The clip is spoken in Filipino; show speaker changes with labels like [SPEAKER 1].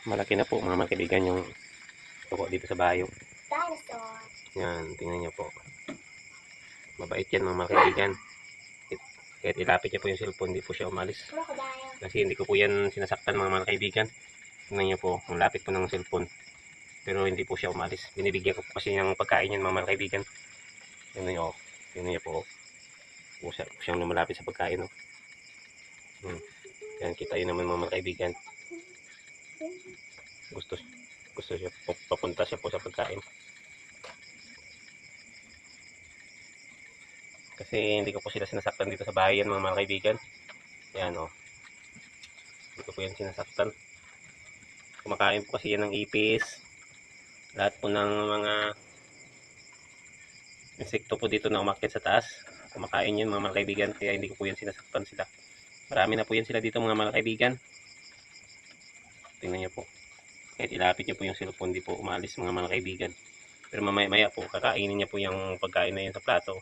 [SPEAKER 1] Malaki na po mga kaibigan yung tuko dito sa bayo.
[SPEAKER 2] Dinosaur.
[SPEAKER 1] Yan, tingnan niyo po. Mabait yan mga kaibigan. Kahit ilapit niya po yung cellphone, hindi po siya umalis.
[SPEAKER 2] Crocodile.
[SPEAKER 1] Kasi hindi ko po yan sinasaktan mga kaibigan. Tingnan niyo po, ang lapit po ng cellphone. Pero hindi po siya umalis. Binibigyan ko po kasi ng pagkain yan mga kaibigan. Tingnan niyo, tingnan niyo po. Siyang lumalapit sa pagkain. Yan, kita yun naman mga kaibigan. Gusto siya, papunta siya po sa pagkain. Kasi hindi ko po sila sinasaktan dito sa bahay yan mga kaibigan. Yan o. Hindi ko po yan sinasaktan. Kumakain po kasi yan ng ipis. Lahat po ng mga insekto po dito na umakyat sa taas. Kumakain yun mga kaibigan. Kaya hindi ko po yan sinasaktan sila. Marami na po yan sila dito mga kaibigan. Tingnan niyo po. Kahit ilapit niyo po yung cellphone, di po umalis mga kaibigan. Pero mamaya po, kakainin niya po yung pagkain na yun sa plato.